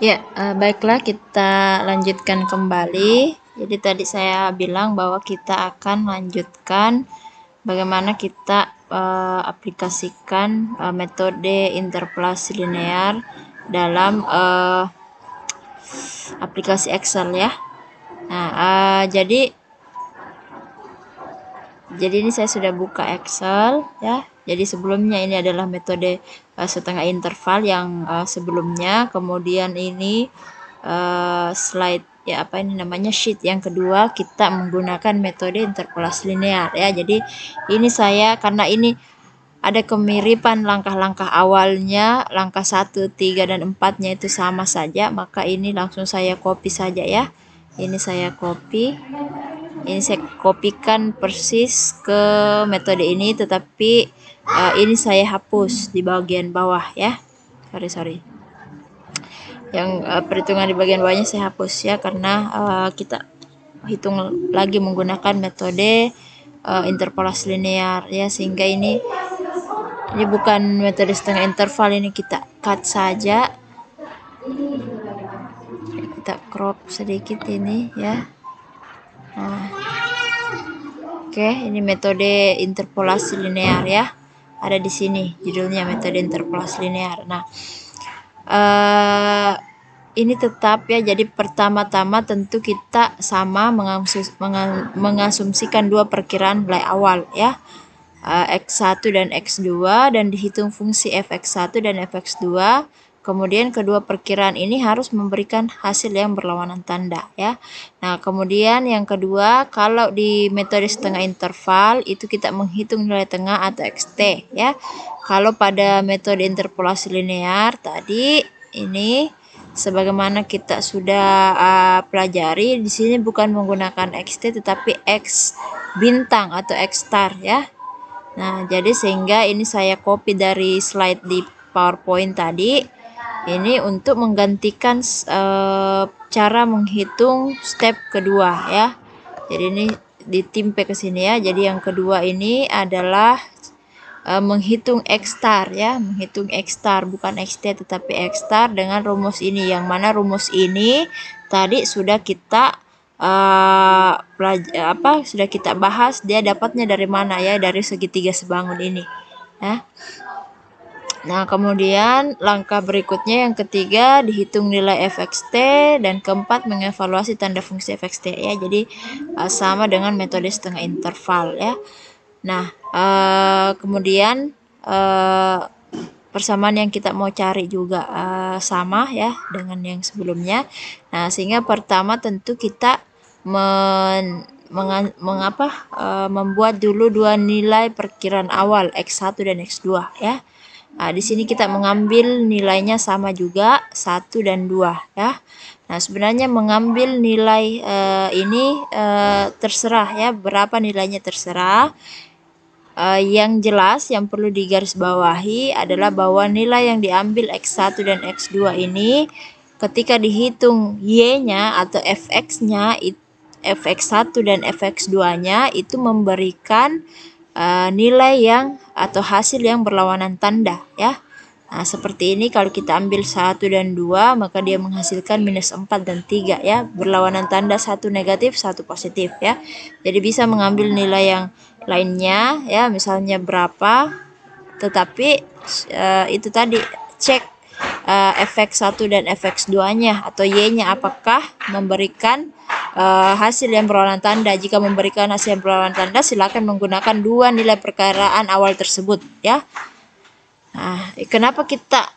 Ya, baiklah kita lanjutkan kembali. Jadi tadi saya bilang bahwa kita akan lanjutkan bagaimana kita aplikasikan metode interpolasi linear dalam aplikasi Excel ya. Nah, jadi ini saya sudah buka Excel ya. Jadi sebelumnya ini adalah metode setengah interval yang sebelumnya. Kemudian ini slide ya, apa ini namanya, sheet yang kedua kita menggunakan metode interpolasi linear ya. Jadi ini saya, karena ini ada kemiripan langkah-langkah awalnya, langkah 1, 3, dan 4-nya itu sama saja, maka ini langsung saya copy saja ya. Ini saya copy. Ini saya kopikan persis ke metode ini, tetapi ini saya hapus di bagian bawah ya. Sorry. Yang perhitungan di bagian bawahnya saya hapus ya, karena kita hitung lagi menggunakan metode interpolasi linear ya, sehingga ini bukan metode setengah interval. Ini kita cut saja, kita crop sedikit ini ya. Nah, oke, ini metode interpolasi linear ya. Ada di sini judulnya metode interpolasi linear. Nah, ini tetap ya. Jadi pertama-tama tentu kita sama mengasumsikan dua perkiraan nilai awal ya. X1 dan X2, dan dihitung fungsi fx1 dan fx2. Kemudian kedua perkiraan ini harus memberikan hasil yang berlawanan tanda ya. Nah, kemudian yang kedua, kalau di metode setengah interval itu kita menghitung nilai tengah atau XT ya. Kalau pada metode interpolasi linear tadi ini, sebagaimana kita sudah pelajari, di sini bukan menggunakan XT tetapi X bintang atau X star ya. Nah, jadi sehingga ini saya copy dari slide di PowerPoint tadi. Ini untuk menggantikan cara menghitung step kedua ya. Jadi ini ditimpe ke sini ya. Jadi yang kedua ini adalah menghitung X star ya, menghitung X star, bukan XT tetapi X star dengan rumus ini, yang mana rumus ini tadi sudah kita sudah kita bahas, dia dapatnya dari mana ya, dari segitiga sebangun ini ya. Nah, kemudian langkah berikutnya yang ketiga, dihitung nilai fxt, dan keempat mengevaluasi tanda fungsi fxt ya. Jadi sama dengan metode setengah interval ya. Nah, kemudian persamaan yang kita mau cari juga sama ya dengan yang sebelumnya. Nah, sehingga pertama tentu kita membuat dulu dua nilai perkiraan awal X1 dan X2 ya. Nah, di sini kita mengambil nilainya sama juga 1 dan 2 ya. Nah, sebenarnya mengambil nilai ini terserah ya, berapa nilainya terserah. Yang jelas yang perlu digarisbawahi adalah bahwa nilai yang diambil X1 dan X2 ini ketika dihitung Y-nya atau fx-nya, fx1 dan fx2-nya itu memberikan nilai yang atau hasil yang berlawanan tanda ya. Nah, seperti ini kalau kita ambil 1 dan 2, maka dia menghasilkan minus 4 dan 3 ya. Berlawanan tanda, satu negatif, satu positif ya. Jadi bisa mengambil nilai yang lainnya ya, misalnya berapa, tetapi itu tadi cek fx1 dan fx2-nya atau Y-nya apakah memberikan hasil yang berlawanan tanda. Jika memberikan hasil yang berlawanan tanda, silakan menggunakan dua nilai perkiraan awal tersebut ya. Nah, kenapa kita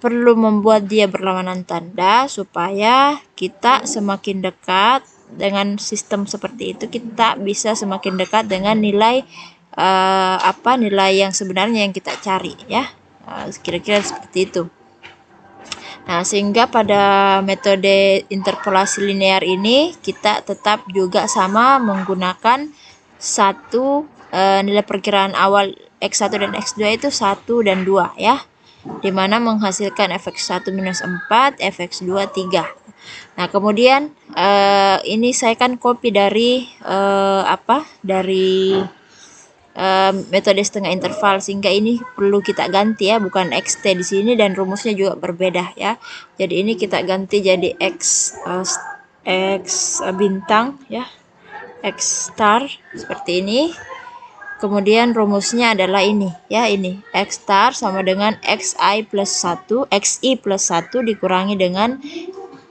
perlu membuat dia berlawanan tanda? Supaya kita semakin dekat dengan sistem seperti itu, kita bisa semakin dekat dengan nilai nilai yang sebenarnya yang kita cari ya. Kira-kira seperti itu. Nah, sehingga pada metode interpolasi linear ini kita tetap juga sama menggunakan satu nilai perkiraan awal X1 dan X2 itu 1 dan 2 ya. Dimana menghasilkan fx1 minus 4, fx2 3. Nah, kemudian ini saya kan copy dari dari metode setengah interval, sehingga ini perlu kita ganti ya, bukan xt di sini dan rumusnya juga berbeda ya. Jadi ini kita ganti jadi x bintang ya, x star seperti ini. Kemudian rumusnya adalah ini ya, ini x star sama dengan xi plus 1 dikurangi dengan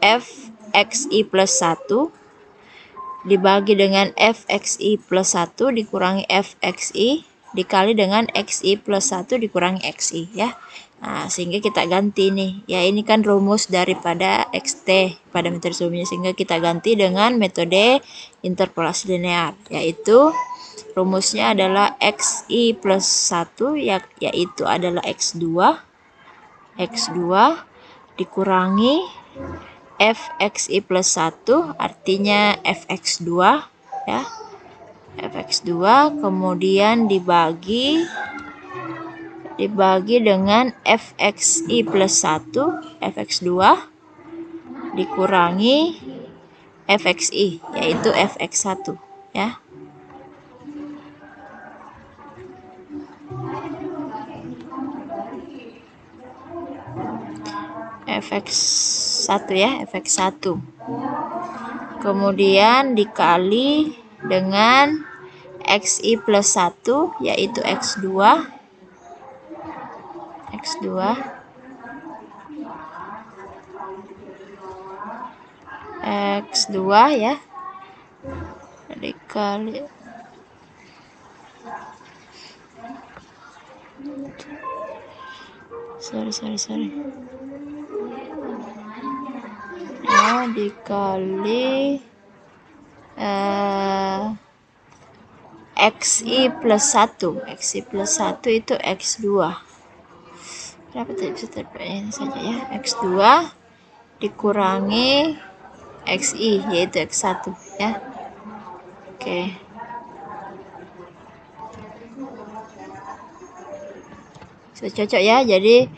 fxi plus 1 dibagi dengan fxi plus 1 dikurangi fxi dikali dengan xi plus 1 dikurangi xi ya. Nah, sehingga kita ganti nih. Ya, ini kan rumus daripada xt pada metode sebelumnya, sehingga kita ganti dengan metode interpolasi linear, yaitu rumusnya adalah xi plus 1 yaitu adalah x2 dikurangi fxi plus 1 artinya fx2 ya, fx2 kemudian dibagi dengan fxi plus 1 fx2 dikurangi fxi yaitu fx1 ya. fx1 ya, fx1 kemudian dikali dengan xi plus 1 yaitu x2 ya, dikali sorry ya, dikali xi plus 1 itu x2 berapa ini saja ya, x2 dikurangi xi yaitu x1 ya. Oke. Sudah cocok ya. Jadi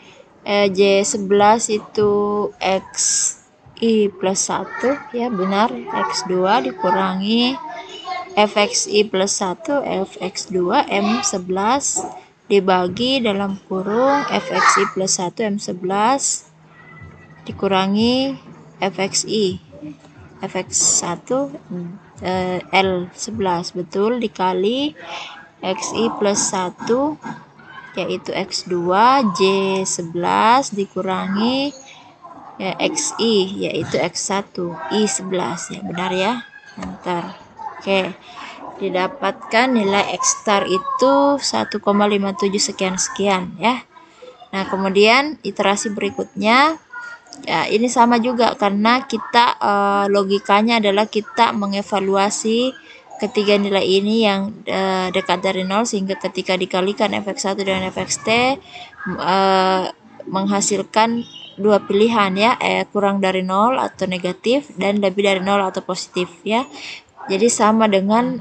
J11 itu xi plus 1 ya, benar. X2 dikurangi fxi plus 1 fx2 M11 dibagi dalam kurung fxi plus 1 M11 dikurangi fxi fx1 L11 betul, dikali xi plus 1 yaitu x2 J11 dikurangi ya, xi yaitu x1 I11 ya, benar ya. Enter. Oke, didapatkan nilai x star itu 1,57 sekian ya. Nah, kemudian iterasi berikutnya ya, ini sama juga karena kita logikanya adalah kita mengevaluasi ketiga nilai ini yang dekat dari 0, sehingga ketika dikalikan fx1 dengan fxt menghasilkan dua pilihan ya, kurang dari 0 atau negatif dan lebih dari 0 atau positif ya. Jadi sama dengan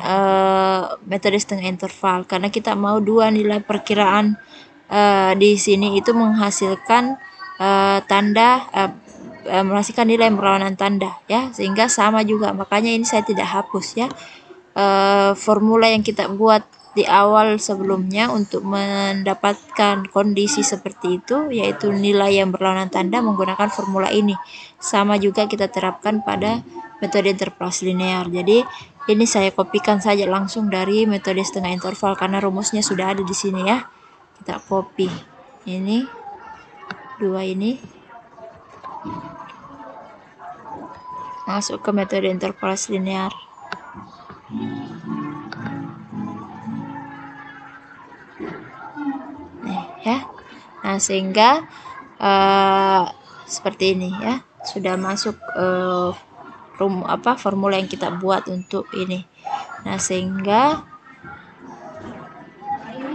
metode setengah interval karena kita mau dua nilai perkiraan di sini itu menghasilkan menghasilkan nilai berlawanan tanda ya, sehingga sama juga. Makanya ini saya tidak hapus ya formula yang kita buat di awal sebelumnya untuk mendapatkan kondisi seperti itu, yaitu nilai yang berlawanan tanda menggunakan formula ini. Sama juga kita terapkan pada metode interpolasi linear. Jadi ini saya kopikan saja langsung dari metode setengah interval karena rumusnya sudah ada di sini ya. Kita copy ini dua ini masuk ke metode interpolasi linear. Nih ya. Nah, sehingga seperti ini ya, sudah masuk formula yang kita buat untuk ini. Nah, sehingga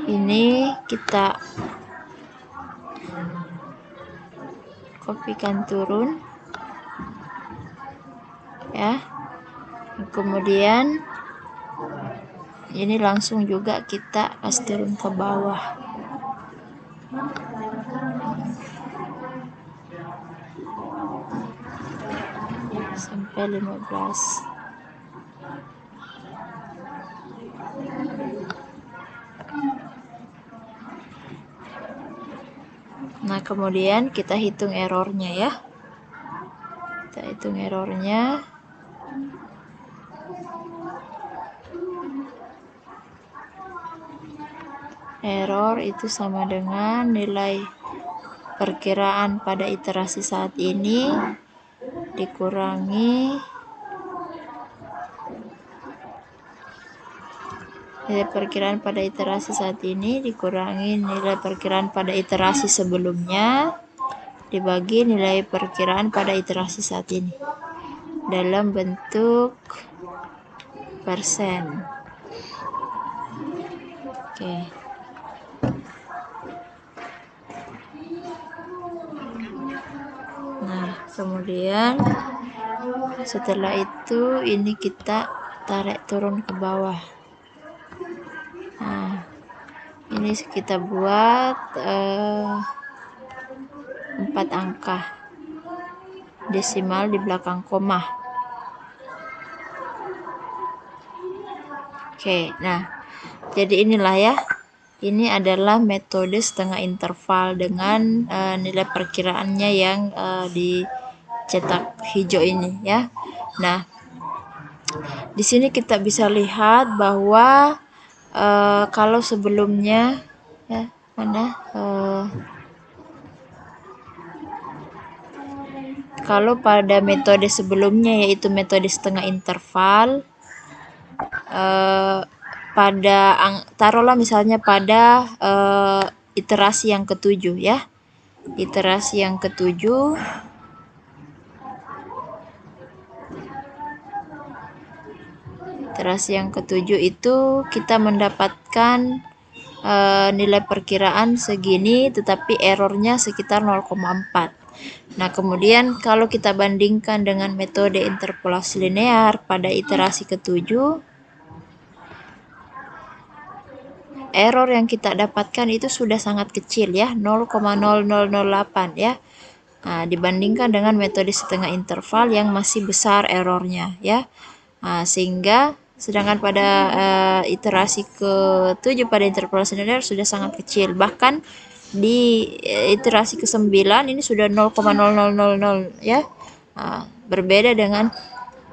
ini kita kopikan turun ya, kemudian ini langsung juga kita kasih turun ke bawah sampai 15. kemudian kita hitung errornya ya. Kita hitung errornya. Error itu sama dengan nilai perkiraan pada iterasi saat ini dikurangi nilai perkiraan pada iterasi saat ini dikurangi nilai perkiraan pada iterasi sebelumnya dibagi nilai perkiraan pada iterasi saat ini dalam bentuk persen. Oke. Nah, kemudian setelah itu ini kita tarik turun ke bawah. Nah, ini kita buat 4 angka desimal di belakang koma. Oke, nah jadi inilah ya, ini adalah metode setengah interval dengan nilai perkiraannya yang dicetak hijau ini ya. Nah, di sini kita bisa lihat bahwa kalau sebelumnya ya, kalau pada metode sebelumnya yaitu metode setengah interval, taruhlah misalnya pada iterasi yang ketujuh ya. Iterasi yang ketujuh itu kita mendapatkan nilai perkiraan segini tetapi errornya sekitar 0,4. Nah, kemudian kalau kita bandingkan dengan metode interpolasi linear pada iterasi ketujuh, error yang kita dapatkan itu sudah sangat kecil ya, 0,0008 ya. Nah, dibandingkan dengan metode setengah interval yang masih besar errornya ya. Nah, sehingga sedangkan pada iterasi ke-7 pada interpolasi linear sudah sangat kecil. Bahkan di iterasi ke-9 ini sudah 0,0000 ya. Nah, berbeda dengan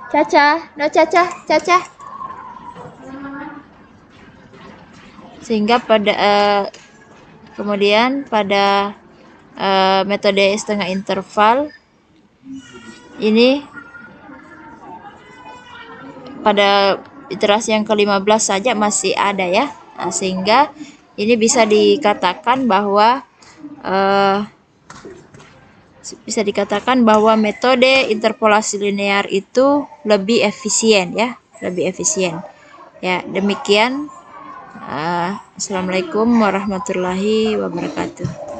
Caca. Sehingga pada kemudian pada metode setengah interval ini pada iterasi yang ke-15 saja masih ada ya. Nah, sehingga ini bisa dikatakan bahwa metode interpolasi linear itu lebih efisien ya, ya. Demikian. Assalamualaikum warahmatullahi wabarakatuh.